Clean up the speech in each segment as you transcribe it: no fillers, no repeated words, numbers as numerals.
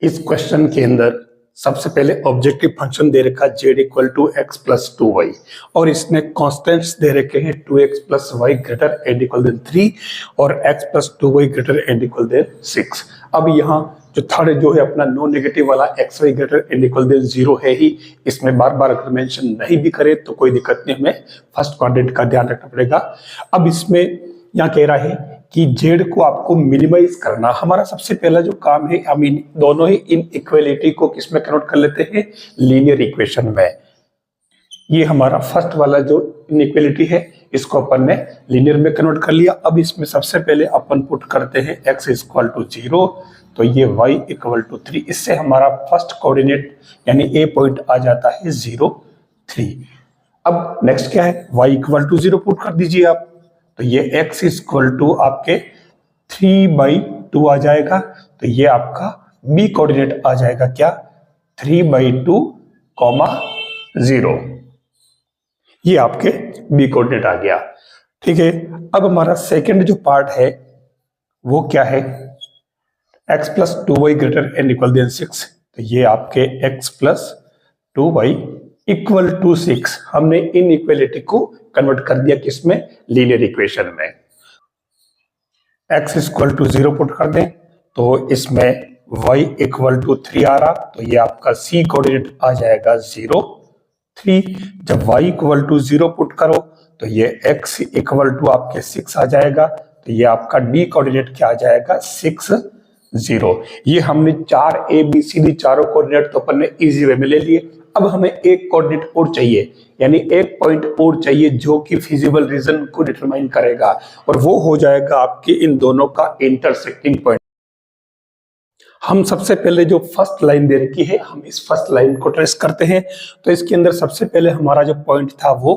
इस क्वेश्चन के अंदर सबसे पहले ऑब्जेक्टिव फंक्शन दे रखा z equal to X plus 2y और इसने कॉन्स्टेंट्स दे रखे हैं 2x plus Y greater and equal than 3 और x plus 2y greater and equal than 6। अब यहाँ जो थर्ड जो है अपना नॉन नेगेटिव वाला X Y greater and equal than 0 है ही, इसमें बार बार अगर मेंशन नहीं भी करे तो कोई दिक्कत नहीं, हमें फर्स्ट क्वाड्रेंट का ध्यान रखना पड़ेगा। अब इसमें यहाँ कह रहा है कि z को आपको मिनिमाइज करना। हमारा सबसे पहला जो काम है, हम इन दोनों ही इन इक्वेलिटी को किस में कन्वर्ट कर लेते हैं, लीनियर इक्वेशन में। ये हमारा फर्स्ट वाला जो इनइक्वेलिटी है इसको अपन ने लीनियर में कन्वर्ट कर लिया। अब इसमें सबसे पहले अपन पुट करते हैं x इक्वल टू 0, तो ये y इक्वल टू 3। इससे हमारा फर्स्ट कोऑर्डिनेट यानी a पॉइंट आ जाता है 0, 3। अब नेक्स्ट क्या है, y इक्वल टू 0 पुट कर दीजिए आप, तो ये x इक्वल टू आपके 3/2 आ जाएगा। तो ये आपका b कोऑर्डिनेट आ जाएगा क्या, 3/2, 0। ये आपके b कोऑर्डिनेट आ गया। ठीक है, अब हमारा सेकंड जो पार्ट है वो क्या है, x plus 2y greater and equal than 6। तो ये आपके x plus 2y equal to 6, हमने इन इक्वेलिटी को कन्वर्ट कर दिया किसमें, लीनियर इक्वेशन में। x इक्वल टू 0 पुट कर दें तो इसमें y इक्वल टू 3 आ रहा, तो ये आपका c कोऑर्डिनेट आ जाएगा 0, 3। जब y इक्वल टू 0 पुट करो तो ये x इक्वल टू आपके 6 आ जाएगा, तो ये आपका d कोऑर्डिनेट क्या आ जाएगा, 6, 0। ये हमने 4 ABCD चारों कोऑर्डिनेट तो अपन ने इजी वे में ले लिए। अब हमें एक कोऑर्डिनेट और चाहिए, यानी एक पॉइंट और चाहिए जो कि फिजिबल रीजन को डिटरमाइन करेगा, और वो हो जाएगा आपके इन दोनों का इंटरसेक्टिंग पॉइंट। हम सबसे पहले जो फर्स्ट लाइन दे रखी है, हम इस फर्स्ट लाइन को ट्रेस करते हैं। तो इसके अंदर सबसे पहले हमारा जो पॉइंट था वो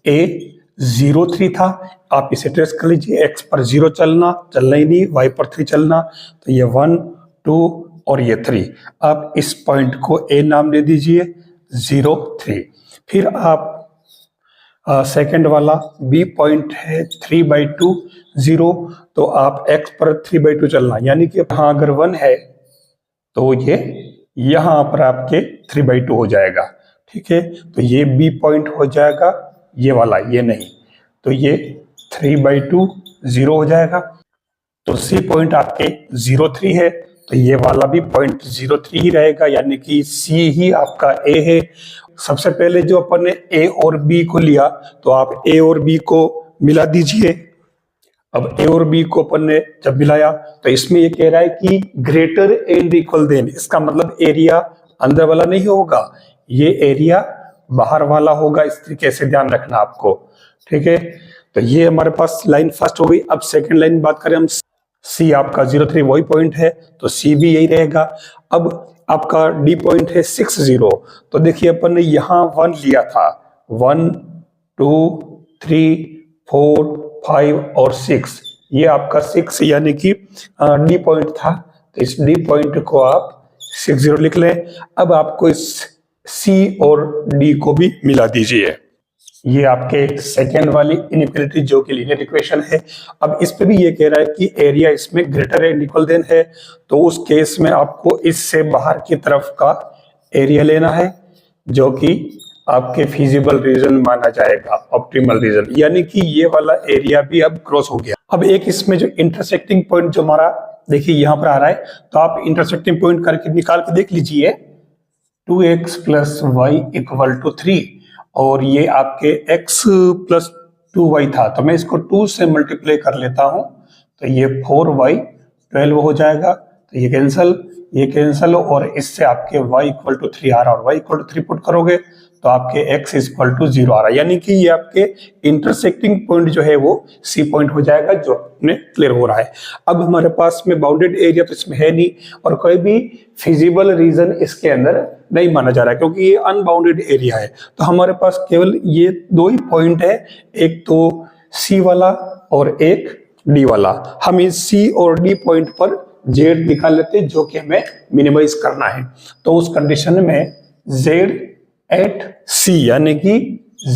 A03 था। आप इसे ट्रेस कर लीजिए, x पर 0 चलना ही नहीं, y पर 3 चलना, तो ये 1, 2 और ये 3। आप इस पॉइंट को A नाम दे दीजिए, 0, 3। फिर आप सेकंड वाला B पॉइंट है 3/2, 0, तो आप x पर 3/2 चलना, यानी कि हाँ अगर 1 है तो ये यहां पर आपके 3/2 हो जाएगा। ठीक है, तो ये B पॉइंट हो जाएगा, ये वाला ये नहीं, तो ये 3/2, 0 हो जाएगा। तो C पॉइंट आपके 0, 3 है, तो ये वाला भी पॉइंट 0, 3 ही रहेगा, यानी कि C ही आपका A है। सबसे पहले जो अपन ने A और B को लिया, तो आप A और B को मिला दीजिए। अब A और B को अपन ने जब मिलाया तो इसमें ये कह रहा है कि ग्रेटर एंड इक्वल देन, इसका मतलब एरिया अंदर वाला नहीं होगा, ये एरिया बाहर वाला होगा। इस तरीके से ध्यान रखना आपको। ठीक है, तो ये हमारे पास लाइन फर्स्ट हो गई। अब सेकंड लाइन बात करें हम, C आपका 0, 3 वही पॉइंट है, तो C भी यही रहेगा। अब आपका D पॉइंट है 6, 0, तो देखिए अपन ने यहाँ 1 लिया था, 1, 2, 3, 4, 5 और 6, ये आपका 6 यानी कि D पॉइंट था, तो इस D पॉइंट को आप 6, 0 लिख लें। अब आपको इस C और D को भी मिला दीजिए। ये आपके सेकेंड वाली इनइक्वालिटी जो कि लीनियर इक्वेशन है। अब इस पे भी ये कह रहा है कि एरिया इसमें ग्रेटर एंड इक्वल देन है, तो उस केस में आपको इससे बाहर की तरफ का एरिया लेना है जो कि आपके फिजिबल रीजन माना जाएगा, ऑप्टिमल रीजन, यानी कि ये वाला एरिया भी अब क्रॉस हो गया। अब एक इसमें जो इंटरसेक्टिंग पॉइंट जो हमारा देखिए यहाँ पर आ रहा है, तो आप इंटरसेक्टिंग पॉइंट करके निकाल के देख लीजिए, 2x plus Y equal to 3, और ये आपके x प्लस 2y था, तो मैं इसको 2 से मल्टीप्लाई कर लेता हूं, तो ये 4y 12 हो जाएगा, तो ये कैंसल और इससे आपके y इक्वल टू 3 आ रहा, और y इक्वल टू 3 पुट करोगे तो आपके x इक्वल टू 0 आ रहा है, यानी कि ये आपके इंटरसेक्टिंग पॉइंट जो है वो C पॉइंट हो जाएगा, जो अपने क्लियर हो रहा है। अब हमारे पास में बाउंडेड एरिया तो इसमें है नहीं, और कोई भी फिजिबल रीजन इसके अंदर नहीं माना जा रहा है, क्योंकि ये अनबाउंडेड एरिया है। तो हमारे पास केवल ये 2 ही पॉइंट है, एक तो C वाला और एक D वाला। हम इस C और D पॉइंट पर Z निकाल लेते हैं, जो कि हमें मिनिमाइज करना है। तो उस कंडीशन में Z एट C यानी कि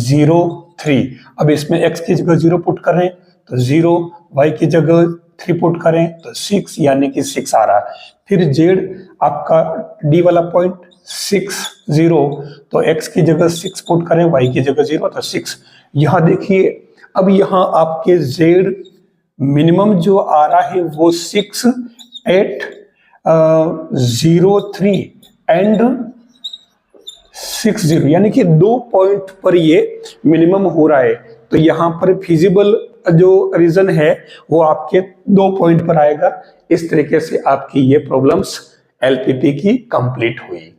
0, 3, अब इसमें x की जगह 0 पुट करें तो 0, y की जगह 3 पुट करें तो 6 यानी कि 6 आ रहा है। फिर z आपका डी वाला पॉइंट 6 0, तो x की जगह 6 पुट करें, y की जगह 0, तो 6। यहां देखिए, अब यहां आपके z मिनिमम जो आ रहा है वो 6 8 0 3 एंड 6 0, यानी कि 2 पॉइंट पर ये मिनिमम हो रहा है। तो यहां पर फिजिबल जो रीजन है वो आपके 2 पॉइंट पर आएगा। इस तरीके से आपकी ये प्रॉब्लम्स एलपीटी की कंप्लीट हुई।